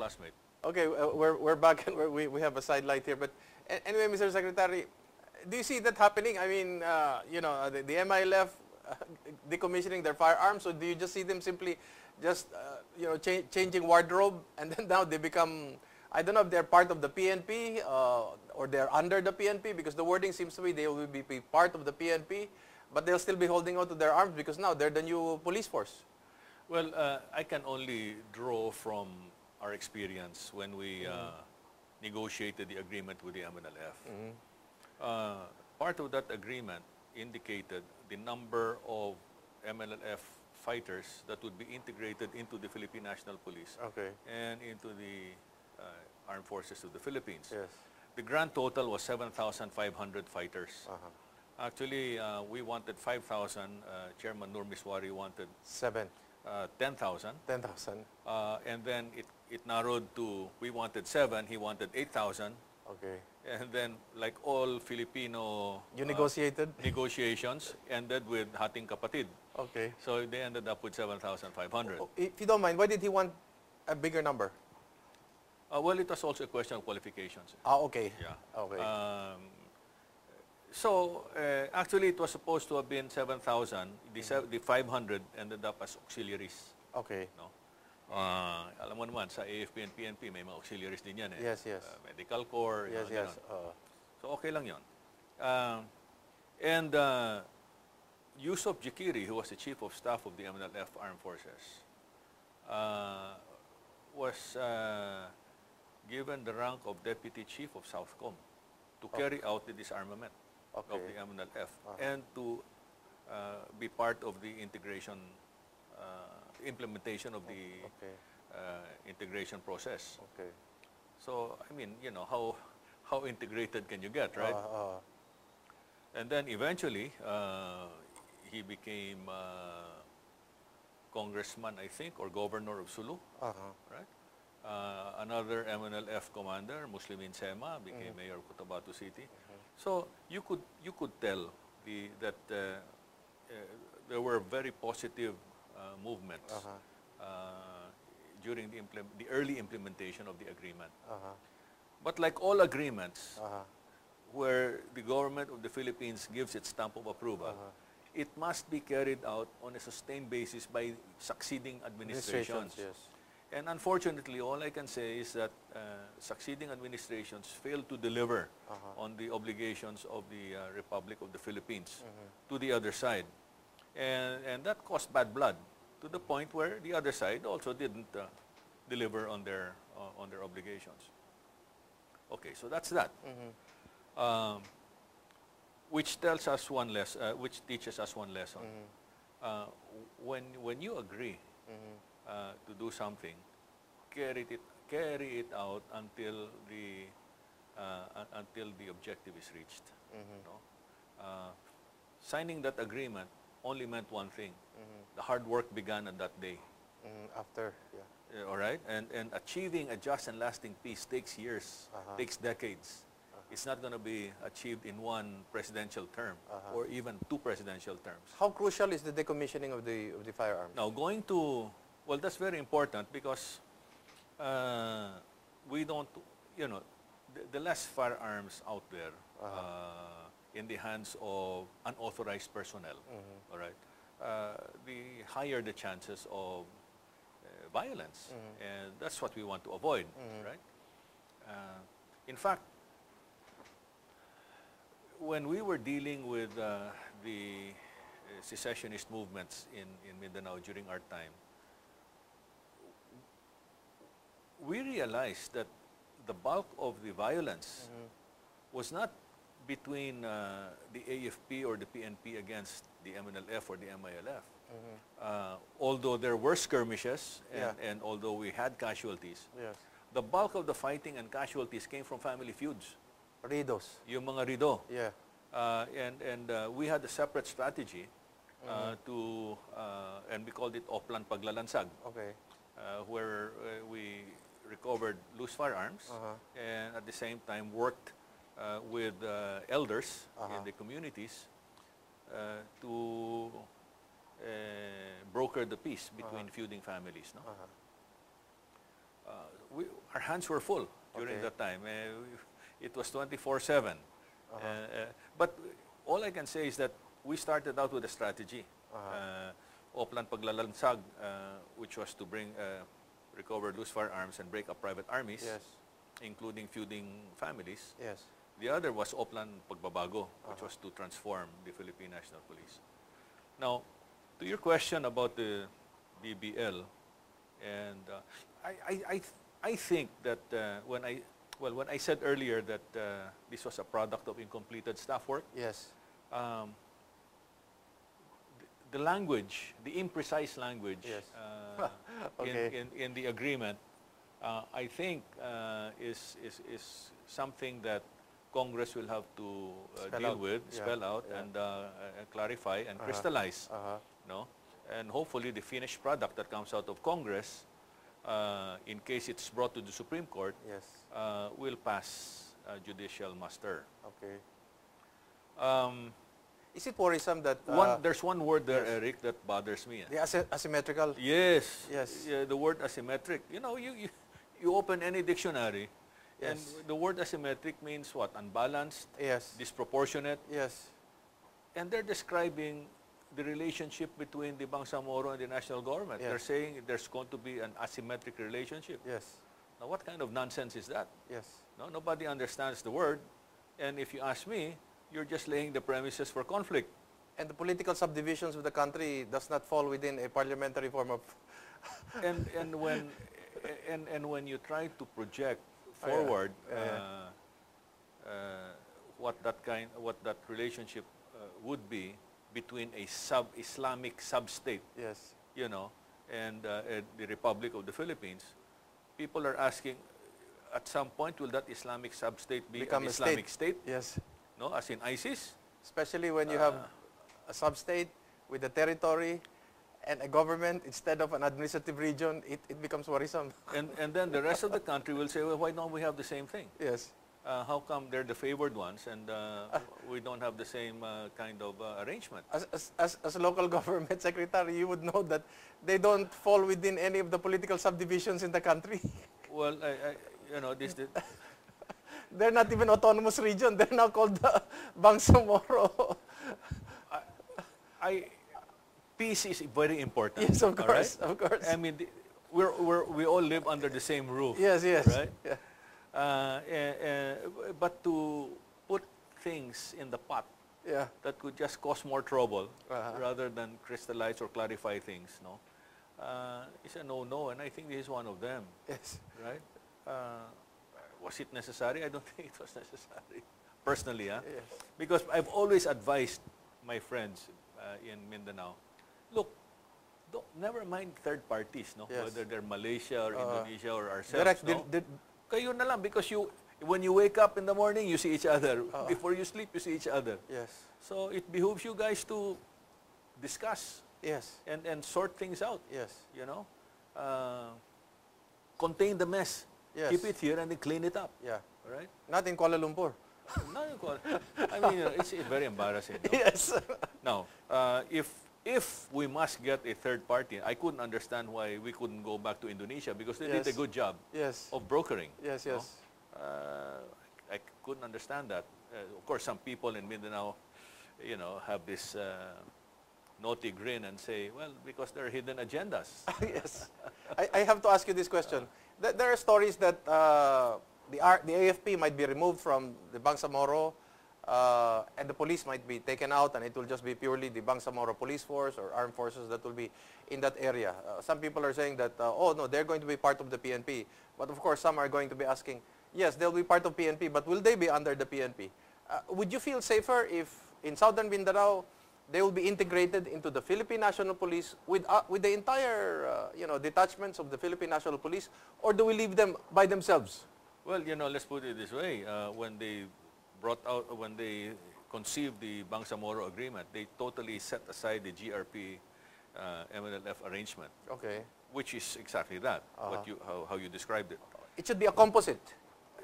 classmate. Okay, we're back and we have a sidelight here. But anyway, Mr. Secretary, do you see that happening? I mean, you know, the MILF decommissioning their firearms, or do you just see them simply just, you know, changing wardrobe, and then now they become, I don't know if they're part of the PNP or they're under the PNP, because the wording seems to be they will be part of the PNP, but they'll still be holding on to their arms because now they're the new police force. Well, I can only draw from our experience when we negotiated the agreement with the MNLF. Part of that agreement indicated the number of MNLF fighters that would be integrated into the Philippine National Police and into the Armed Forces of the Philippines. Yes. The grand total was 7,500 fighters. Actually, we wanted 5,000. Chairman Nur Miswari wanted 10,000. 10,000. And then it narrowed to, we wanted 7, he wanted 8,000. Okay. And then, like all Filipino You negotiated? Negotiations ended with Hating Kapatid. Okay. So they ended up with 7,500. If you don't mind, why did he want a bigger number? Well, it was also a question of qualifications. Okay. Yeah. Okay. So actually, it was supposed to have been 7,000. The 500 ended up as auxiliaries. Okay. No? Alam mo naman, sa AFP and PNP, may mga auxiliaries din yan. Yes, yes. Medical Corps. Yes, you know, yes. So okay lang yun. And Yusuf Jikiri, who was the Chief of Staff of the MNLF Armed Forces, was given the rank of Deputy Chief of Southcom to carry out the disarmament of the MNLF and to be part of the integration, implementation of the integration process. Okay. So, I mean, you know, how integrated can you get, right? And then eventually, he became congressman, I think, or governor of Sulu, right? Another MNLF commander, Muslimin Sema, became mayor of Cotabato City. So you could tell that there were very positive movements during the early implementation of the agreement. But like all agreements, where the government of the Philippines gives its stamp of approval, it must be carried out on a sustained basis by succeeding administrations. Yes. And unfortunately, all I can say is that succeeding administrations failed to deliver on the obligations of the Republic of the Philippines to the other side. And that caused bad blood to the point where the other side also didn't deliver on their obligations. Okay, so that's that. Which tells us one lesson, which teaches us one lesson. When you agree to do something, carry it out until the objective is reached. No? Signing that agreement only meant one thing: the hard work began on that day. After, All right, and achieving a just and lasting peace takes years, takes decades. It's not going to be achieved in one presidential term or even 2 presidential terms. How crucial is the decommissioning of the firearms? Now, well, that's very important because we don't, you know, the less firearms out there in the hands of unauthorized personnel, all right, the higher the chances of violence. And that's what we want to avoid, right? In fact, when we were dealing with the secessionist movements in Mindanao during our time, we realized that the bulk of the violence was not between the AFP or the PNP against the MNLF or the MILF. Although there were skirmishes and although we had casualties, the bulk of the fighting and casualties came from family feuds. Ridos. Yung mga rido. Yeah. And we had a separate strategy and we called it Oplan Paglalansag. Okay. Where we recovered loose firearms and at the same time worked with elders in the communities to broker the peace between feuding families. No? our hands were full during Okay. that time. It was 24/7. But all I can say is that we started out with a strategy. Oplan Paglalansag, which was to bring recover loose firearms and break up private armies, Yes. including feuding families. Yes. The other was Oplan Pagbabago, which was to transform the Philippine National Police. Now, to your question about the BBL, and I think that when I said earlier that this was a product of incompleted staff work, Yes. the language, the imprecise language Yes. in, in the agreement, I think is something that Congress will have to deal with, spell out, and clarify and crystallize. No? And hopefully the finished product that comes out of Congress, in case it's brought to the Supreme Court, Yes. will pass judicial muster. Okay. Is it worrisome that There's one word there, Eric, that bothers me. the asymmetrical? Yes. Yes. Yeah, the word asymmetric. You know, you open any dictionary, and the word asymmetric means what? Unbalanced, Yes. disproportionate, Yes. and they're describing the relationship between the Bangsamoro and the national government. Yes. They're saying there's going to be an asymmetric relationship. Yes. Now, what kind of nonsense is that? Yes. No, nobody understands the word, and if you ask me, you're just laying the premises for conflict. And the political subdivisions of the country does not fall within a parliamentary form of. and when you try to project forward what that relationship would be between a Islamic sub-state, Yes. you know, and the Republic of the Philippines, people are asking, at some point, will that Islamic sub-state be Become an a Islamic state? Yes. No, as in ISIS? Especially when you have a sub-state with a territory and a government instead of an administrative region, it becomes worrisome. And then the rest of the country will say, well, why don't we have the same thing? Yes. How come they're the favored ones and we don't have the same kind of arrangement? As a local government secretary, you would know that they don't fall within any of the political subdivisions in the country. Well, you know, They're not even autonomous region. They're now called the Bangsamoro. Peace is very important. Yes, of all course, right? of course. I mean, we all live under the same roof. Yes, yes. Right? Yeah. But to put things in the pot Yeah. that could just cause more trouble Uh-huh. rather than crystallize or clarify things, no? It's a no-no, and I think this is one of them, Yes. right? Was it necessary? I don't think it was necessary, personally, Yes. because I've always advised my friends in Mindanao, look, never mind third parties, no? Yes. Whether they're Malaysia or Indonesia or ourselves, Direct, no? di- Kayo na lang, because when you wake up in the morning, you see each other. Before you sleep, you see each other. yes. So it behooves you guys to discuss Yes. and sort things out, Yes. you know? Contain the mess. Yes. Keep it here and then clean it up, Yeah. all right? Not in Kuala Lumpur. No, I mean, it's very embarrassing. No? Yes. Now, if we must get a third party, I couldn't understand why we couldn't go back to Indonesia because they did a Yes. good job Yes. of brokering. Yes, no? yes. I couldn't understand that. Of course, some people in Mindanao, you know, have this naughty grin and say, well, because there are hidden agendas. Yes. I have to ask you this question. There are stories that the AFP might be removed from the Bangsamoro and the police might be taken out and it will just be purely the Bangsamoro police force or armed forces that will be in that area. Some people are saying that, oh no, they're going to be part of the PNP. But of course, some are going to be asking, yes, they'll be part of PNP, but will they be under the PNP? Would you feel safer if in Southern Mindanao, they will be integrated into the Philippine National Police with the entire detachments of the Philippine National Police, or do we leave them by themselves? Well, you know, let's put it this way. When they conceived the Bangsamoro Agreement, they totally set aside the GRP MNLF arrangement, Okay. which is exactly that, how you described it. It should be a composite.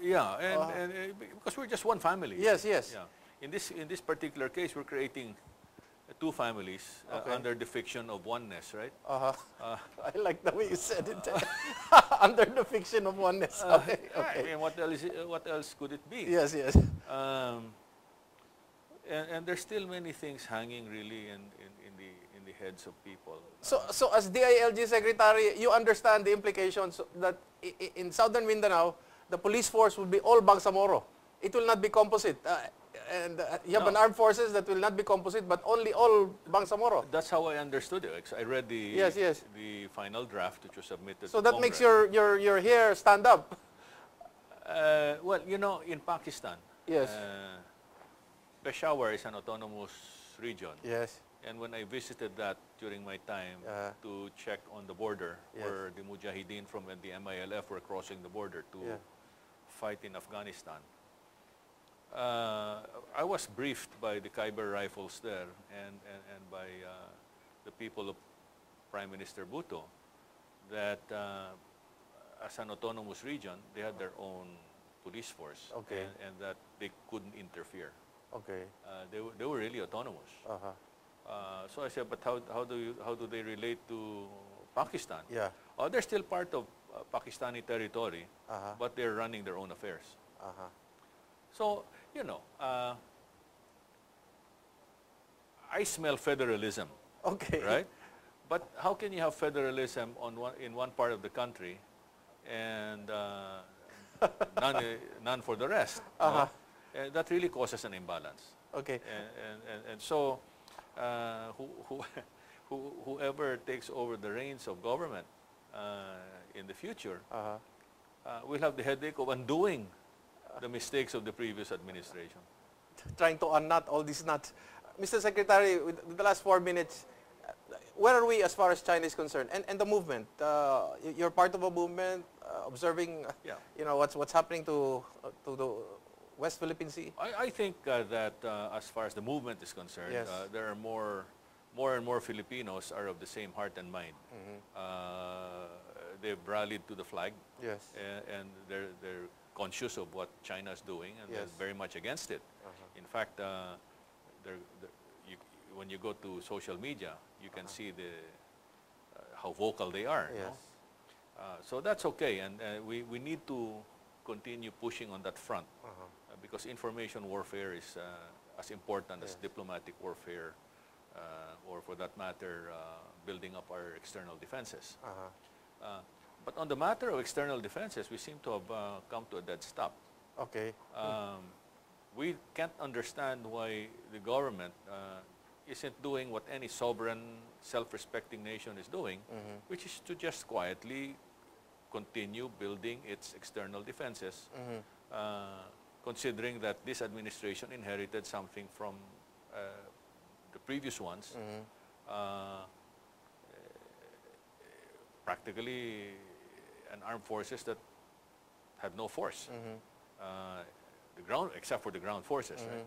Yeah, and because we're just one family. Yes, yes. Yeah. In this particular case, we're creating two families Okay. under the fiction of oneness, right? Uh-huh. Uh, I like the way you said it. Under the fiction of oneness. Okay. I Okay. mean, what else could it be? Yes, yes. Um, and there's still many things hanging really in the heads of people. So as DILG Secretary, you understand the implications that in Southern Mindanao, the police force will be all Bangsamoro. It will not be composite. You have an No. armed forces that will not be composite, but only all Bangsamoro. That's how I understood it. I read the Yes, yes. the final draft which was submitted. So to that makes Congress. your hair stand up. Well, you know, in Pakistan, Yes. Peshawar is an autonomous region. Yes. And when I visited that during my time to check on the border, Yes. where the Mujahideen from the MILF were crossing the border to Yeah. fight in Afghanistan, I was briefed by the Khyber Rifles there and by the people of Prime Minister Bhutto that as an autonomous region, they had their own police force, Okay. and that they couldn't interfere. Okay. They were really autonomous. Uh-huh. So I said, but how do they relate to Pakistan? Yeah. Oh, they're still part of Pakistani territory, Uh-huh. but they're running their own affairs. Uh-huh. So, you know, I smell federalism, Okay. right? But how can you have federalism in one part of the country and none for the rest? No? Uh-huh. That really causes an imbalance. Okay. And so, whoever takes over the reins of government in the future Uh-huh. will have the headache of undoing the mistakes of the previous administration. Trying to unknot all these knots. Mr. Secretary, with the last 4 minutes, where are we as far as China is concerned? And the movement? You're part of a movement, observing, Yeah. you know, what's happening to the West Philippine Sea? I think that as far as the movement is concerned, Yes. there are more and more Filipinos are of the same heart and mind. They've rallied to the flag, Yes. and they're conscious of what China is doing, and Yes. they're very much against it. Uh-huh. In fact, when you go to social media, you can see how vocal they are. Yes. No? So that's okay, and we need to continue pushing on that front Uh-huh. because information warfare is as important as Yes. diplomatic warfare, or for that matter, building up our external defenses. Uh-huh. But on the matter of external defenses, we seem to have come to a dead stop. Okay. We can't understand why the government isn't doing what any sovereign, self-respecting nation is doing, which is to just quietly continue building its external defenses, considering that this administration inherited something from the previous ones, practically an armed forces that had no force. The ground, except for the ground forces, right?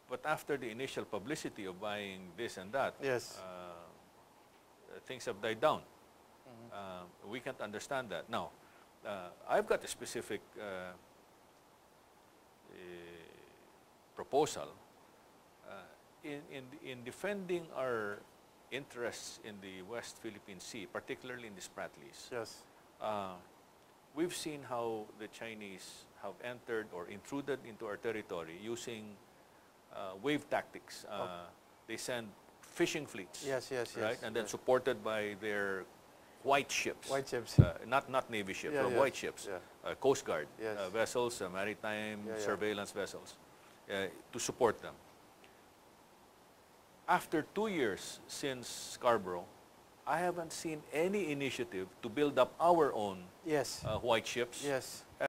But after the initial publicity of buying this and that, Yes. things have died down. We can't understand that. Now, I've got a specific proposal in defending our interests in the West Philippine Sea, particularly in the Spratlys. Yes. We've seen how the Chinese have entered or intruded into our territory using wave tactics. They send fishing fleets, Yes, yes, right? yes, And then yes. supported by their white ships. White ships. Not Navy ships, Yeah, but yeah, white ships. yeah. Coast Guard Yes. vessels, maritime Yeah, yeah. surveillance vessels, to support them. After 2 years since Scarborough, I haven't seen any initiative to build up our own Yes. white ships. Yes.